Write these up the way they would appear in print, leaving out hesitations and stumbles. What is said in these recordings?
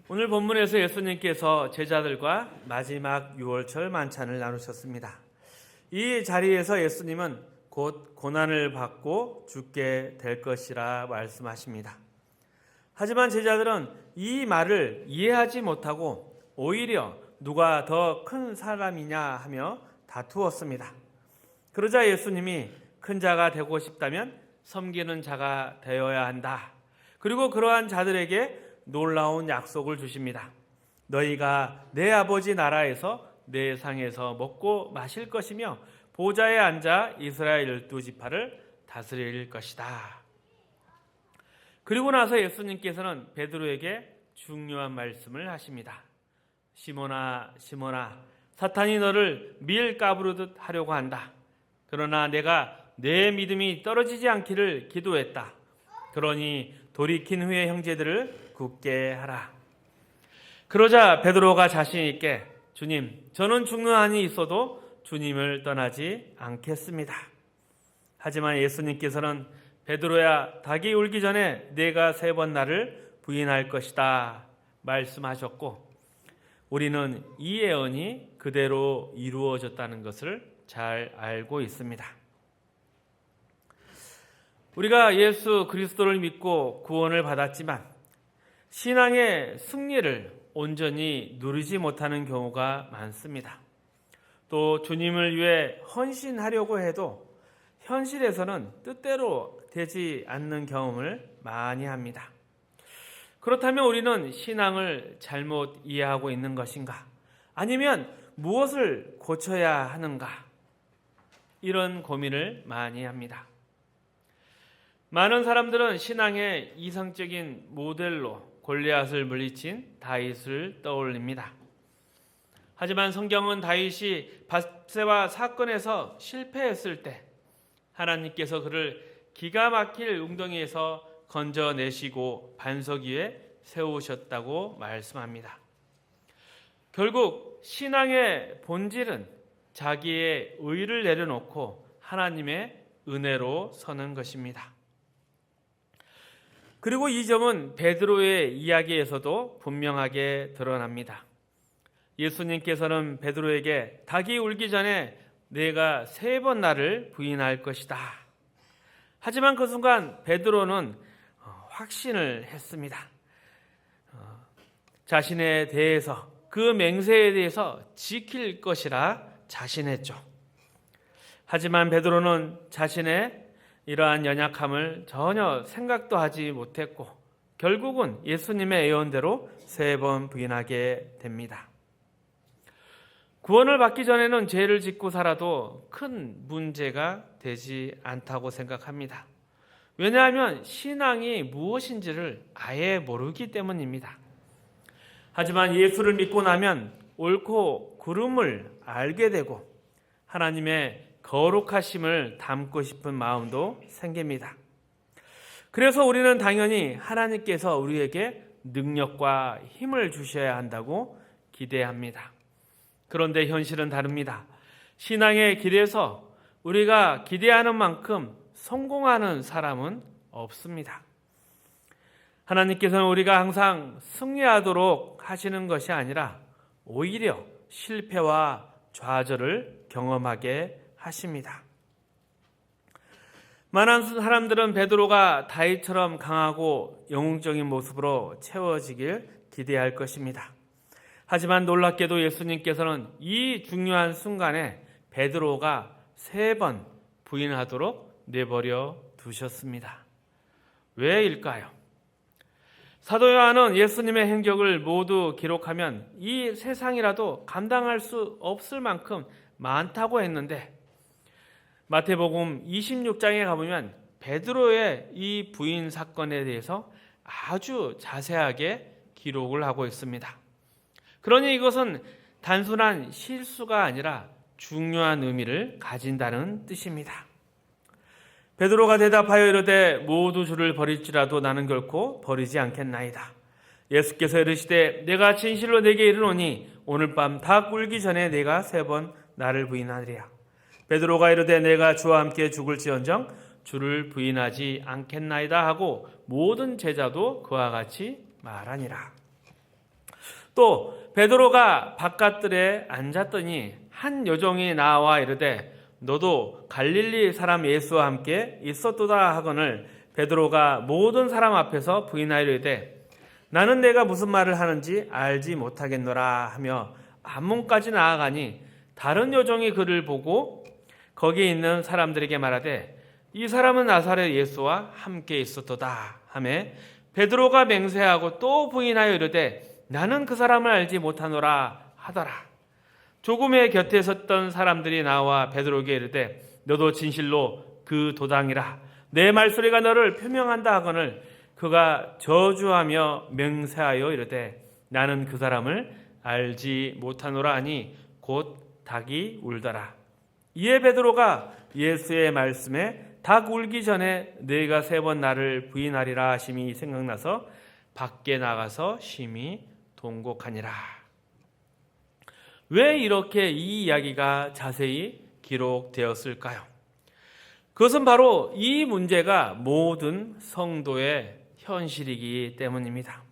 오늘 본문에서 예수님께서 제자들과 마지막 유월절 만찬을 나누셨습니다. 이 자리에서 예수님은 곧 고난을 받고 죽게 될 것이라 말씀하십니다. 하지만 제자들은 이 말을 이해하지 못하고 오히려 누가 더 큰 사람이냐 하며 다투었습니다. 그러자 예수님이 큰 자가 되고 싶다면 섬기는 자가 되어야 한다. 그리고 그러한 자들에게 놀라운 약속을 주십니다. 너희가 내 아버지 나라에서 내 상에서 먹고 마실 것이며 보좌에 앉아 이스라엘 12지파를 다스릴 것이다. 그리고 나서 예수님께서는 베드로에게 중요한 말씀을 하십니다. 시몬아 시몬아, 사탄이 너를 밀 가부르듯 하려고 한다. 그러나 내가 내 믿음이 떨어지지 않기를 기도했다. 그러니 돌이킨 후에 형제들을 굳게 하라. 그러자 베드로가 자신 있게 주님, 저는 죽는 한이 있어도 주님을 떠나지 않겠습니다. 하지만 예수님께서는 베드로야, 닭이 울기 전에 네가 3번 나를 부인할 것이다 말씀하셨고, 우리는 이 예언이 그대로 이루어졌다는 것을 잘 알고 있습니다. 우리가 예수 그리스도를 믿고 구원을 받았지만 신앙의 승리를 온전히 누리지 못하는 경우가 많습니다. 또 주님을 위해 헌신하려고 해도 현실에서는 뜻대로 되지 않는 경험을 많이 합니다. 그렇다면 우리는 신앙을 잘못 이해하고 있는 것인가? 아니면 무엇을 고쳐야 하는가? 이런 고민을 많이 합니다. 많은 사람들은 신앙의 이상적인 모델로 골리앗을 물리친 다윗을 떠올립니다. 하지만 성경은 다윗이 밧세바 사건에서 실패했을 때 하나님께서 그를 기가 막힐 웅덩이에서 건져내시고 반석 위에 세우셨다고 말씀합니다. 결국 신앙의 본질은 자기의 의를 내려놓고 하나님의 은혜로 서는 것입니다. 그리고 이 점은 베드로의 이야기에서도 분명하게 드러납니다. 예수님께서는 베드로에게 닭이 울기 전에 내가 3번 나를 부인할 것이다. 하지만 그 순간 베드로는 확신을 했습니다. 자신에 대해서, 그 맹세에 대해서 지킬 것이라 자신했죠. 하지만 베드로는 자신의 이러한 연약함을 전혀 생각도 하지 못했고 결국은 예수님의 예언대로 3번 부인하게 됩니다. 구원을 받기 전에는 죄를 짓고 살아도 큰 문제가 되지 않다고 생각합니다. 왜냐하면 신앙이 무엇인지를 아예 모르기 때문입니다. 하지만 예수를 믿고 나면 옳고 그름을 알게 되고 하나님의 거룩하심을 담고 싶은 마음도 생깁니다. 그래서 우리는 당연히 하나님께서 우리에게 능력과 힘을 주셔야 한다고 기대합니다. 그런데 현실은 다릅니다. 신앙의 길에서 우리가 기대하는 만큼 성공하는 사람은 없습니다. 하나님께서는 우리가 항상 승리하도록 하시는 것이 아니라 오히려 실패와 좌절을 경험하게 하십니다. 많은 사람들은 베드로가 다윗처럼 강하고 영웅적인 모습으로 채워지길 기대할 것입니다. 하지만 놀랍게도 예수님께서는 이 중요한 순간에 베드로가 3번 부인하도록 내버려 두셨습니다. 왜일까요? 사도 요한은 예수님의 행적을 모두 기록하면 이 세상이라도 감당할 수 없을 만큼 많다고 했는데 마태복음 26장에 가보면 베드로의 이 부인 사건에 대해서 아주 자세하게 기록을 하고 있습니다. 그러니 이것은 단순한 실수가 아니라 중요한 의미를 가진다는 뜻입니다. 베드로가 대답하여 이르되 모두 주를 버릴지라도 나는 결코 버리지 않겠나이다. 예수께서 이르시되 내가 진실로 내게 이르노니 오늘 밤 닭 울기 전에 내가 3번 나를 부인하리라. 베드로가 이르되 내가 주와 함께 죽을지언정 주를 부인하지 않겠나이다 하고 모든 제자도 그와 같이 말하니라. 또 베드로가 바깥들에 앉았더니 한 여종이 나와 이르되 너도 갈릴리 사람 예수와 함께 있었도다 하거늘 베드로가 모든 사람 앞에서 부인하이르되 나는 내가 무슨 말을 하는지 알지 못하겠노라 하며 안문까지 나아가니 다른 여종이 그를 보고 거기에 있는 사람들에게 말하되 이 사람은 나사렛 예수와 함께 있었도다 하며 베드로가 맹세하고 또 부인하여 이르되 나는 그 사람을 알지 못하노라 하더라. 조금의 곁에 섰던 사람들이 나와 베드로에게 이르되 너도 진실로 그 도당이라 내 말소리가 너를 표명한다 하거늘 그가 저주하며 맹세하여 이르되 나는 그 사람을 알지 못하노라 하니 곧 닭이 울더라. 이에 베드로가 예수의 말씀에 닭 울기 전에 네가 3번 나를 부인하리라 하심이 생각나서 밖에 나가서 심히 통곡하니라. 왜 이렇게 이 이야기가 자세히 기록되었을까요? 그것은 바로 이 문제가 모든 성도의 현실이기 때문입니다.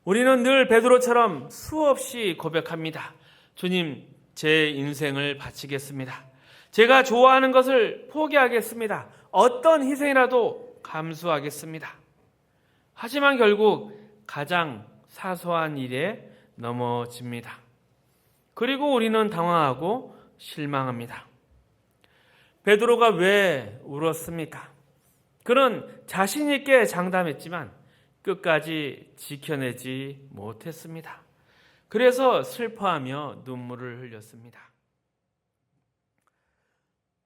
우리는 늘 베드로처럼 수없이 고백합니다. 주님, 제 인생을 바치겠습니다. 제가 좋아하는 것을 포기하겠습니다. 어떤 희생이라도 감수하겠습니다. 하지만 결국 가장 사소한 일에 넘어집니다. 그리고 우리는 당황하고 실망합니다. 베드로가 왜 울었습니까? 그는 자신 있게 장담했지만 끝까지 지켜내지 못했습니다. 그래서 슬퍼하며 눈물을 흘렸습니다.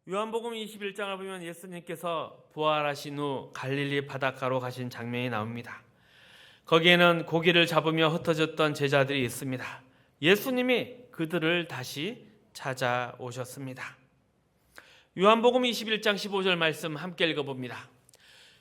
요한복음 21장을 보면 예수님께서 부활하신 후 갈릴리 바닷가로 가신 장면이 나옵니다. 거기에는 고기를 잡으며 흩어졌던 제자들이 있습니다. 예수님이 그들을 다시 찾아오셨습니다. 요한복음 21장 15절 말씀 함께 읽어봅니다.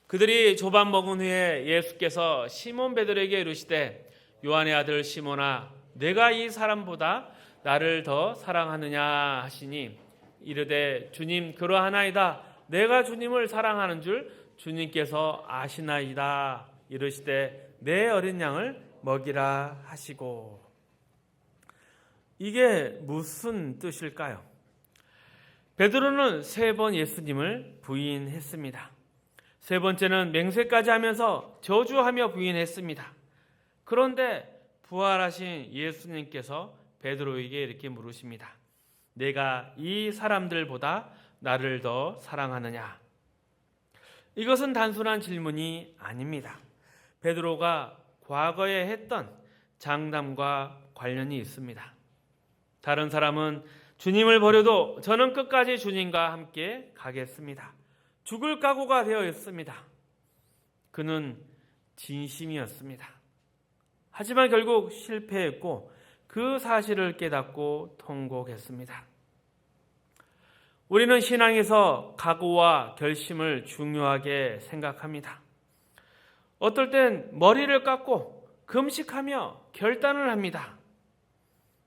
그들이 조반 먹은 후에 예수께서 시몬 베드로에게 이르시되 요한의 아들 시몬아 내가 이 사람보다 나를 더 사랑하느냐 하시니 이르되 주님 그러하나이다. 내가 주님을 사랑하는 줄 주님께서 아시나이다. 이르시되 내 어린 양을 먹이라 하시고. 이게 무슨 뜻일까요? 베드로는 3번 예수님을 부인했습니다. 3번째는 맹세까지 하면서 저주하며 부인했습니다. 그런데 부활하신 예수님께서 베드로에게 이렇게 물으십니다. 내가 이 사람들보다 나를 더 사랑하느냐? 이것은 단순한 질문이 아닙니다. 베드로가 과거에 했던 장담과 관련이 있습니다. 다른 사람은 주님을 버려도 저는 끝까지 주님과 함께 가겠습니다. 죽을 각오가 되어 있습니다. 그는 진심이었습니다. 하지만 결국 실패했고 그 사실을 깨닫고 통곡했습니다. 우리는 신앙에서 각오와 결심을 중요하게 생각합니다. 어떨 땐 머리를 깎고 금식하며 결단을 합니다.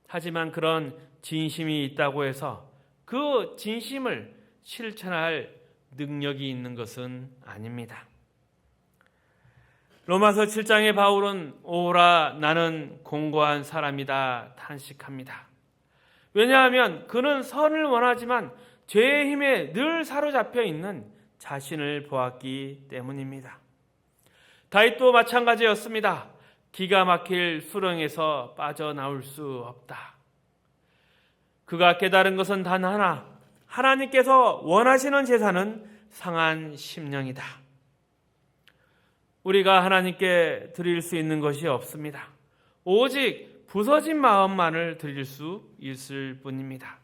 하지만 그런 진심이 있다고 해서 그 진심을 실천할 능력이 있는 것은 아닙니다. 로마서 7장의 바울은 오라 나는 공고한 사람이다 탄식합니다. 왜냐하면 그는 선을 원하지만 죄의 힘에 늘 사로잡혀 있는 자신을 보았기 때문입니다. 다윗도 마찬가지였습니다. 기가 막힐 수렁에서 빠져나올 수 없다. 그가 깨달은 것은 단 하나, 하나님께서 원하시는 제사는 상한 심령이다. 우리가 하나님께 드릴 수 있는 것이 없습니다. 오직 부서진 마음만을 드릴 수 있을 뿐입니다.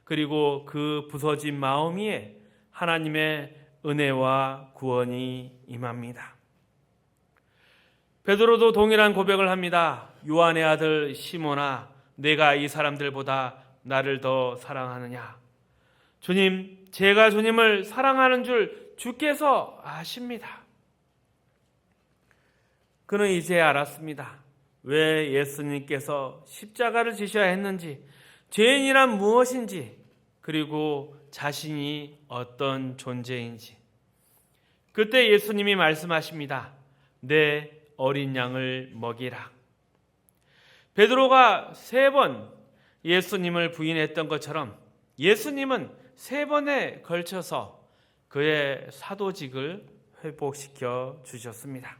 그리고 그 부서진 마음 위에 하나님의 은혜와 구원이 임합니다. 베드로도 동일한 고백을 합니다. 요한의 아들 시몬아, 내가 이 사람들보다 나를 더 사랑하느냐? 주님, 제가 주님을 사랑하는 줄 주께서 아십니다. 그는 이제 알았습니다. 왜 예수님께서 십자가를 지셔야 했는지, 죄인이란 무엇인지, 그리고 자신이 어떤 존재인지. 그때 예수님이 말씀하십니다. 내 어린 양을 먹이라. 베드로가 3번 예수님을 부인했던 것처럼 예수님은 3번에 걸쳐서 그의 사도직을 회복시켜 주셨습니다.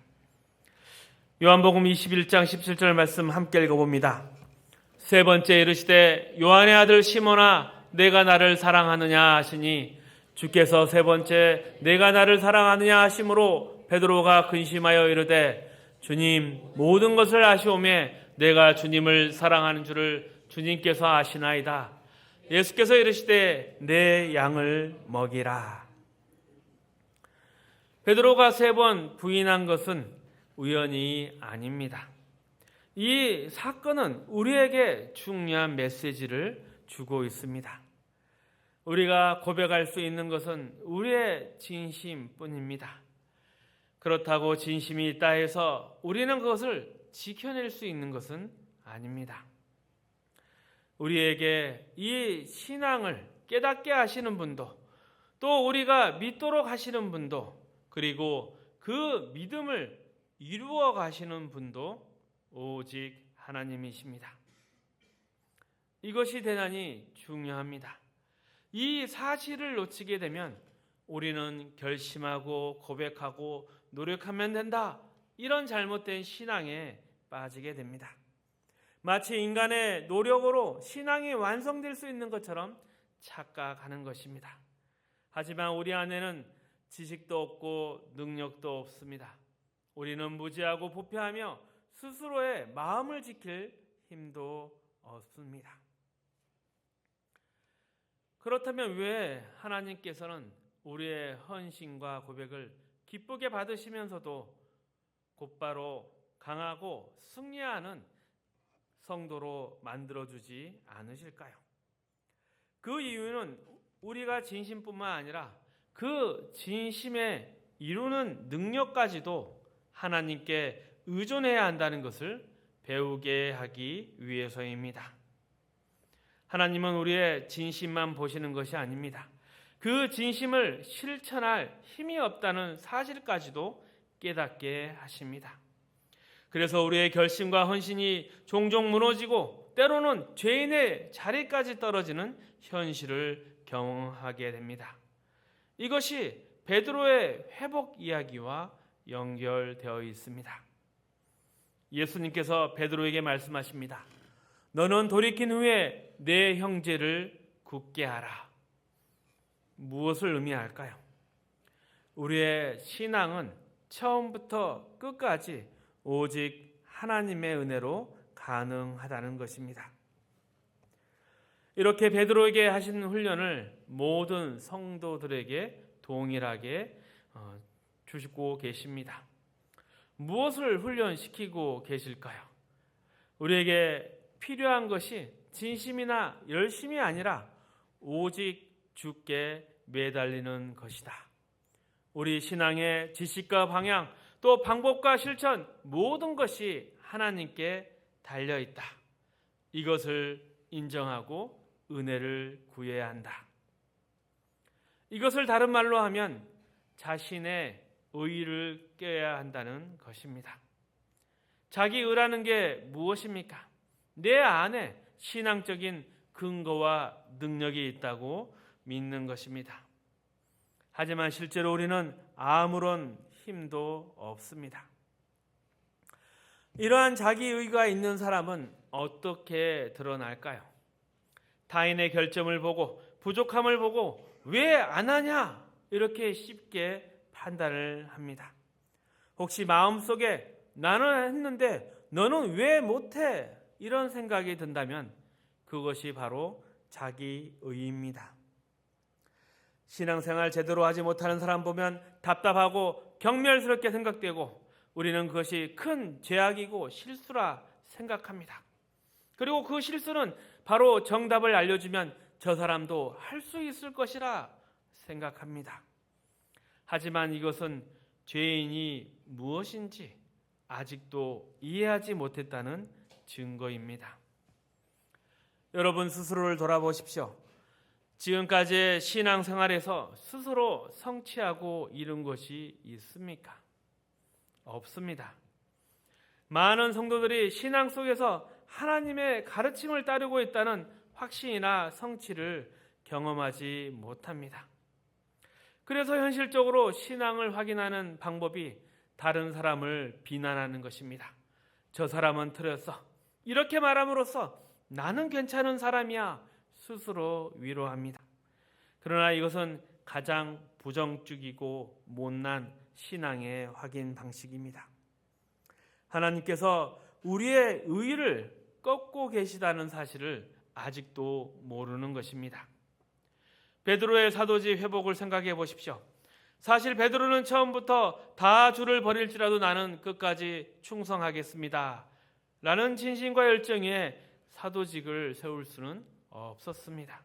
요한복음 21장 17절 말씀 함께 읽어봅니다. 3번째 이르시되 요한의 아들 시몬아 내가 나를 사랑하느냐 하시니 주께서 3번째 내가 나를 사랑하느냐 하심으로 베드로가 근심하여 이르되 주님 모든 것을 아시오매 내가 주님을 사랑하는 줄을 주님께서 아시나이다. 예수께서 이르시되 내 양을 먹이라. 베드로가 3번 부인한 것은 우연이 아닙니다. 이 사건은 우리에게 중요한 메시지를 주고 있습니다. 우리가 고백할 수 있는 것은 우리의 진심뿐입니다. 그렇다고 진심이 있다 해서 우리는 그것을 지켜낼 수 있는 것은 아닙니다. 우리에게 이 신앙을 깨닫게 하시는 분도 또 우리가 믿도록 하시는 분도 그리고 그 믿음을 이루어 가시는 분도 오직 하나님이십니다. 이것이 대단히 중요합니다. 이 사실을 놓치게 되면 우리는 결심하고 고백하고 노력하면 된다. 이런 잘못된 신앙에 빠지게 됩니다. 마치 인간의 노력으로 신앙이 완성될 수 있는 것처럼 착각하는 것입니다. 하지만 우리 안에는 지식도 없고 능력도 없습니다. 우리는 무지하고 부패하며 스스로의 마음을 지킬 힘도 없습니다. 그렇다면 왜 하나님께서는 우리의 헌신과 고백을 기쁘게 받으시면서도 곧바로 강하고 승리하는 성도로 만들어주지 않으실까요? 그 이유는 우리가 진심뿐만 아니라 그 진심에 이루는 능력까지도 하나님께 의존해야 한다는 것을 배우게 하기 위해서입니다. 하나님은 우리의 진심만 보시는 것이 아닙니다. 그 진심을 실천할 힘이 없다는 사실까지도 깨닫게 하십니다. 그래서 우리의 결심과 헌신이 종종 무너지고 때로는 죄인의 자리까지 떨어지는 현실을 경험하게 됩니다. 이것이 베드로의 회복 이야기와 연결되어 있습니다. 예수님께서 베드로에게 말씀하십니다. 너는 돌이킨 후에 내 형제를 굳게 하라. 무엇을 의미할까요? 우리의 신앙은 처음부터 끝까지 오직 하나님의 은혜로 가능하다는 것입니다. 이렇게 베드로에게 하신 훈련을 모든 성도들에게 동일하게 주시고 계십니다. 무엇을 훈련시키고 계실까요? 우리에게 필요한 것이 진심이나 열심이 아니라 오직 주께 매달리는 것이다. 우리 신앙의 지식과 방향 또 방법과 실천 모든 것이 하나님께 달려있다. 이것을 인정하고 은혜를 구해야 한다. 이것을 다른 말로 하면 자신의 의를 껴야 한다는 것입니다. 자기 의라는 게 무엇입니까? 내 안에 신앙적인 근거와 능력이 있다고 믿는 것입니다. 하지만 실제로 우리는 아무런 힘도 없습니다. 이러한 자기 의가 있는 사람은 어떻게 드러날까요? 타인의 결점을 보고 부족함을 보고 왜 안 하냐 이렇게 쉽게 판단을 합니다. 혹시 마음속에 나는 했는데 너는 왜 못해? 이런 생각이 든다면 그것이 바로 자기 의입니다. 신앙생활 제대로 하지 못하는 사람 보면 답답하고 경멸스럽게 생각되고 우리는 그것이 큰 죄악이고 실수라 생각합니다. 그리고 그 실수는 바로 정답을 알려주면 저 사람도 할 수 있을 것이라 생각합니다. 하지만 이것은 죄인이 무엇인지 아직도 이해하지 못했다는 증거입니다. 여러분 스스로를 돌아보십시오. 지금까지의 신앙생활에서 스스로 성취하고 이룬 것이 있습니까? 없습니다. 많은 성도들이 신앙 속에서 하나님의 가르침을 따르고 있다는 확신이나 성취를 경험하지 못합니다. 그래서 현실적으로 신앙을 확인하는 방법이 다른 사람을 비난하는 것입니다. 저 사람은 틀렸어. 이렇게 말함으로써 나는 괜찮은 사람이야 스스로 위로합니다. 그러나 이것은 가장 부정적이고 못난 신앙의 확인 방식입니다. 하나님께서 우리의 의의를 꺾고 계시다는 사실을 아직도 모르는 것입니다. 베드로의 사도직 회복을 생각해 보십시오. 사실 베드로는 처음부터 다 주를 버릴지라도 나는 끝까지 충성하겠습니다 라는 진심과 열정에 사도직을 세울 수는 없었습니다.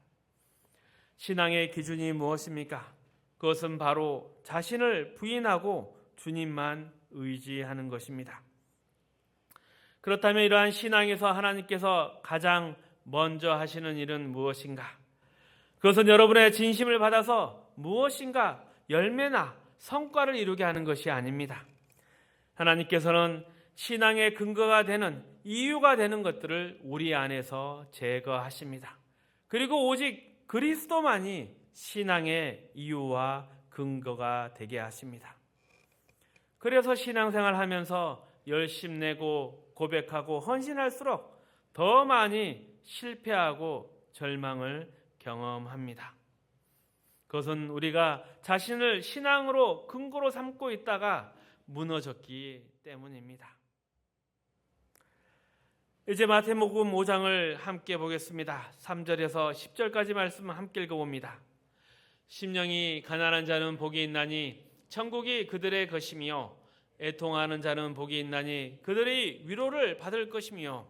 신앙의 기준이 무엇입니까? 그것은 바로 자신을 부인하고 주님만 의지하는 것입니다. 그렇다면 이러한 신앙에서 하나님께서 가장 먼저 하시는 일은 무엇인가? 그것은 여러분의 진심을 받아서 무엇인가 열매나 성과를 이루게 하는 것이 아닙니다. 하나님께서는 신앙의 근거가 되는 이유가 되는 것들을 우리 안에서 제거하십니다. 그리고 오직 그리스도만이 신앙의 이유와 근거가 되게 하십니다. 그래서 신앙생활 하면서 열심내고 고백하고 헌신할수록 더 많이 실패하고 절망을 경험합니다. 그것은 우리가 자신을 신앙으로 근거로 삼고 있다가 무너졌기 때문입니다. 이제 마태복음 5장을 함께 보겠습니다. 3절에서 10절까지 말씀을 함께 읽어봅니다. 심령이 가난한 자는 복이 있나니 천국이 그들의 것이며 애통하는 자는 복이 있나니 그들이 위로를 받을 것이며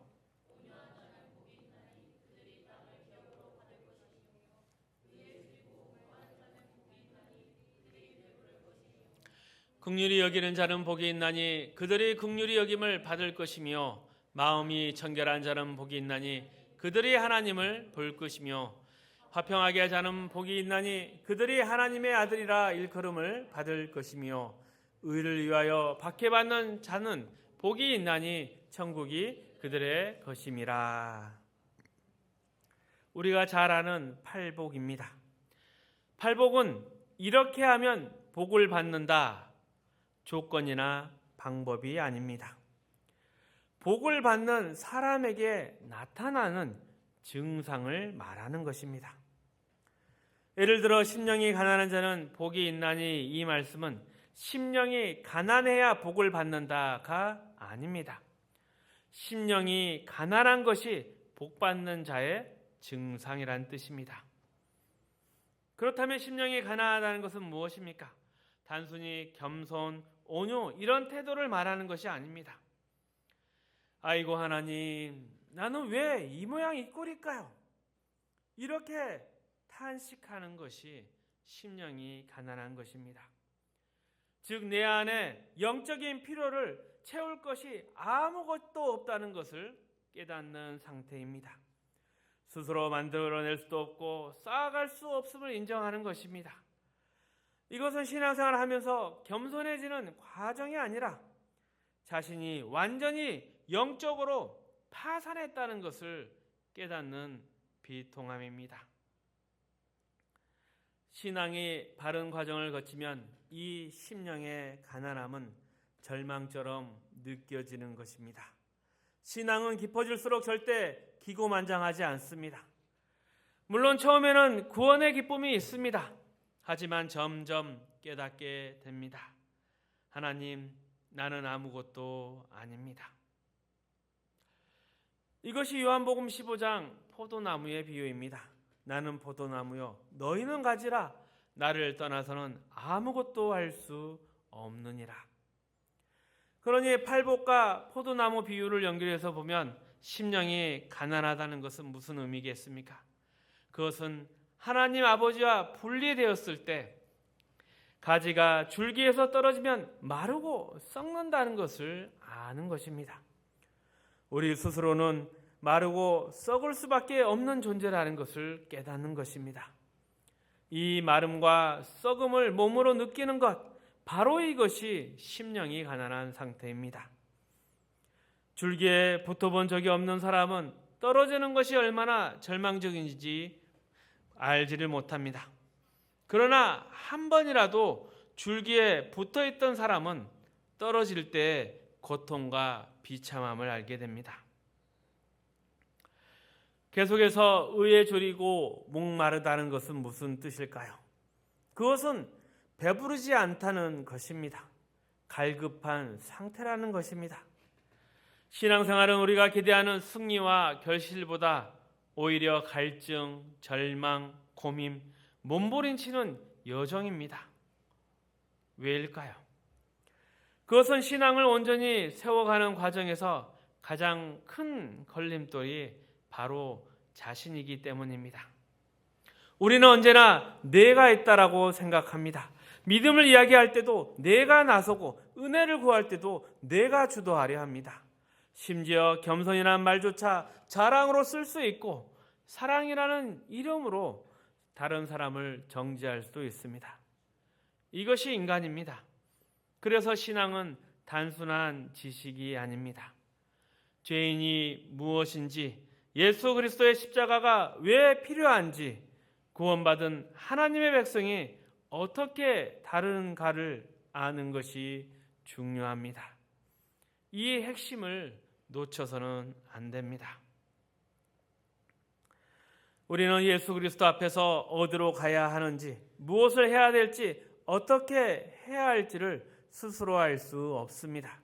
긍휼히 여기는 자는 복이 있나니 그들이 긍휼히 여김을 받을 것이며 마음이 청결한 자는 복이 있나니 그들이 하나님을 볼 것이며 화평하게 한 자는 복이 있나니 그들이 하나님의 아들이라 일컬음을 받을 것이며 의를 위하여 박해받는 자는 복이 있나니 천국이 그들의 것임이라. 우리가 잘 아는 팔복입니다. 팔복은 이렇게 하면 복을 받는다 조건이나 방법이 아닙니다. 복을 받는 사람에게 나타나는 증상을 말하는 것입니다. 예를 들어 심령이 가난한 자는 복이 있나니 이 말씀은 심령이 가난해야 복을 받는다가 아닙니다. 심령이 가난한 것이 복받는 자의 증상이란 뜻입니다. 그렇다면 심령이 가난하다는 것은 무엇입니까? 단순히 겸손, 온유 이런 태도를 말하는 것이 아닙니다. 아이고 하나님, 나는 왜 이 모양 이 꼴일까요? 이렇게 탄식하는 것이 심령이 가난한 것입니다. 즉 내 안에 영적인 필요를 채울 것이 아무것도 없다는 것을 깨닫는 상태입니다. 스스로 만들어낼 수도 없고 쌓아갈 수 없음을 인정하는 것입니다. 이것은 신앙생활을 하면서 겸손해지는 과정이 아니라 자신이 완전히 영적으로 파산했다는 것을 깨닫는 비통함입니다. 신앙이 바른 과정을 거치면 이 심령의 가난함은 절망처럼 느껴지는 것입니다. 신앙은 깊어질수록 절대 기고만장하지 않습니다. 물론 처음에는 구원의 기쁨이 있습니다. 하지만 점점 깨닫게 됩니다. 하나님, 나는 아무것도 아닙니다. 이것이 요한복음 15장 포도나무의 비유입니다. 나는 포도나무요, 너희는 가지라. 나를 떠나서는 아무것도 할 수 없느니라. 그러니 팔복과 포도나무 비유를 연결해서 보면 심령이 가난하다는 것은 무슨 의미겠습니까? 그것은 하나님 아버지와 분리되었을 때 가지가 줄기에서 떨어지면 마르고 썩는다는 것을 아는 것입니다. 우리 스스로는 마르고 썩을 수밖에 없는 존재라는 것을 깨닫는 것입니다. 이 마름과 썩음을 몸으로 느끼는 것, 바로 이것이 심령이 가난한 상태입니다. 줄기에 붙어본 적이 없는 사람은 떨어지는 것이 얼마나 절망적인지 알지를 못합니다. 그러나 한 번이라도 줄기에 붙어 있던 사람은 떨어질 때 고통과 비참함을 알게 됩니다. 계속해서 의에 졸이고 목마르다는 것은 무슨 뜻일까요? 그것은 배부르지 않다는 것입니다. 갈급한 상태라는 것입니다. 신앙생활은 우리가 기대하는 승리와 결실보다 오히려 갈증, 절망, 고민, 몸부림치는 여정입니다. 왜일까요? 그것은 신앙을 온전히 세워가는 과정에서 가장 큰 걸림돌이 바로 자신이기 때문입니다. 우리는 언제나 내가 있다라고 생각합니다. 믿음을 이야기할 때도 내가 나서고 은혜를 구할 때도 내가 주도하려 합니다. 심지어 겸손이라는 말조차 자랑으로 쓸 수 있고 사랑이라는 이름으로 다른 사람을 정죄할 수도 있습니다. 이것이 인간입니다. 그래서 신앙은 단순한 지식이 아닙니다. 죄인이 무엇인지, 예수 그리스도의 십자가가 왜 필요한지, 구원받은 하나님의 백성이 어떻게 다른가를 아는 것이 중요합니다. 이 핵심을 놓쳐서는 안 됩니다. 우리는 예수 그리스도 앞에서 어디로 가야 하는지, 무엇을 해야 될지, 어떻게 해야 할지를 스스로 알 수 없습니다.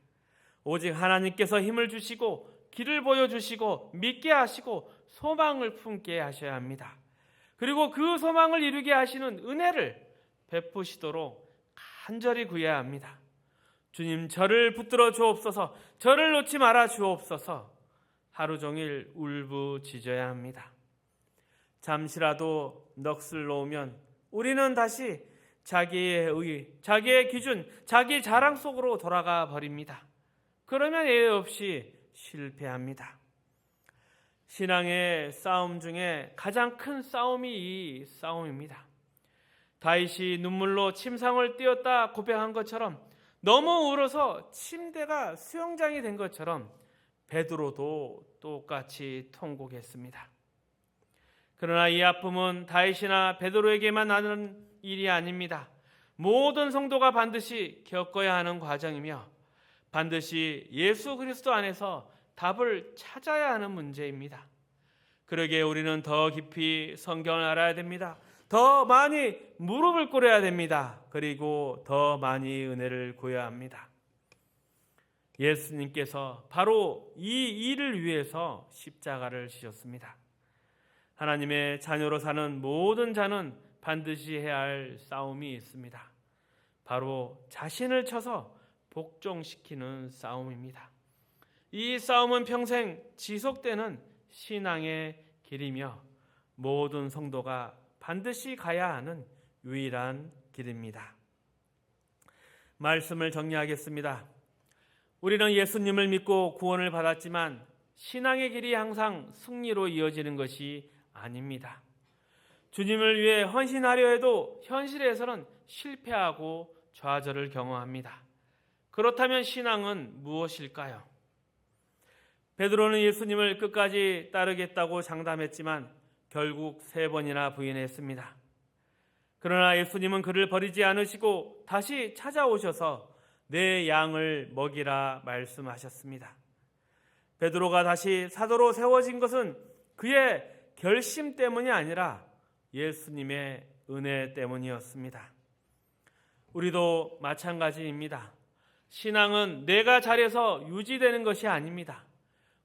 오직 하나님께서 힘을 주시고 길을 보여주시고 믿게 하시고 소망을 품게 하셔야 합니다. 그리고 그 소망을 이루게 하시는 은혜를 베푸시도록 간절히 구해야 합니다. 주님, 저를 붙들어 주옵소서, 저를 놓지 말아 주옵소서. 하루 종일 울부짖어야 합니다. 잠시라도 넋을 놓으면 우리는 다시 자기의 의, 자기의 기준, 자기 자랑 속으로 돌아가 버립니다. 그러면 예외 없이 실패합니다. 신앙의 싸움 중에 가장 큰 싸움이 이 싸움입니다. 다윗이 눈물로 침상을 띄었다 고백한 것처럼, 너무 울어서 침대가 수영장이 된 것처럼 베드로도 똑같이 통곡했습니다. 그러나 이 아픔은 다윗이나 베드로에게만 나는 일이 아닙니다. 모든 성도가 반드시 겪어야 하는 과정이며 반드시 예수 그리스도 안에서 답을 찾아야 하는 문제입니다. 그러기에 우리는 더 깊이 성경을 알아야 됩니다. 더 많이 무릎을 꿇어야 됩니다. 그리고 더 많이 은혜를 구해야 합니다. 예수님께서 바로 이 일을 위해서 십자가를 지셨습니다. 하나님의 자녀로 사는 모든 자는 반드시 해야 할 싸움이 있습니다. 바로 자신을 쳐서 복종시키는 싸움입니다. 이 싸움은 평생 지속되는 신앙의 길이며 모든 성도가 반드시 가야 하는 유일한 길입니다. 말씀을 정리하겠습니다. 우리는 예수님을 믿고 구원을 받았지만 신앙의 길이 항상 승리로 이어지는 것이 아닙니다. 주님을 위해 헌신하려 해도 현실에서는 실패하고 좌절을 경험합니다. 그렇다면 신앙은 무엇일까요? 베드로는 예수님을 끝까지 따르겠다고 장담했지만 결국 3번이나 부인했습니다. 그러나 예수님은 그를 버리지 않으시고 다시 찾아오셔서 내 양을 먹이라 말씀하셨습니다. 베드로가 다시 사도로 세워진 것은 그의 결심 때문이 아니라 예수님의 은혜 때문이었습니다. 우리도 마찬가지입니다. 신앙은 내가 잘해서 유지되는 것이 아닙니다.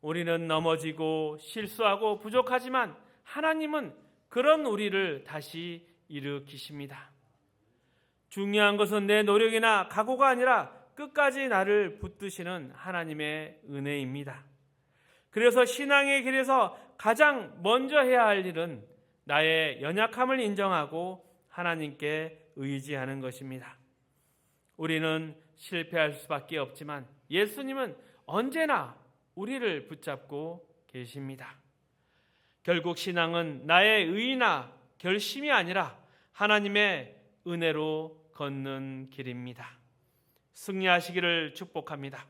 우리는 넘어지고 실수하고 부족하지만 하나님은 그런 우리를 다시 일으키십니다. 중요한 것은 내 노력이나 각오가 아니라 끝까지 나를 붙드시는 하나님의 은혜입니다. 그래서 신앙의 길에서 가장 먼저 해야 할 일은 나의 연약함을 인정하고 하나님께 의지하는 것입니다. 우리는 실패할 수밖에 없지만 예수님은 언제나 우리를 붙잡고 계십니다. 결국 신앙은 나의 의나 결심이 아니라 하나님의 은혜로 걷는 길입니다. 승리하시기를 축복합니다.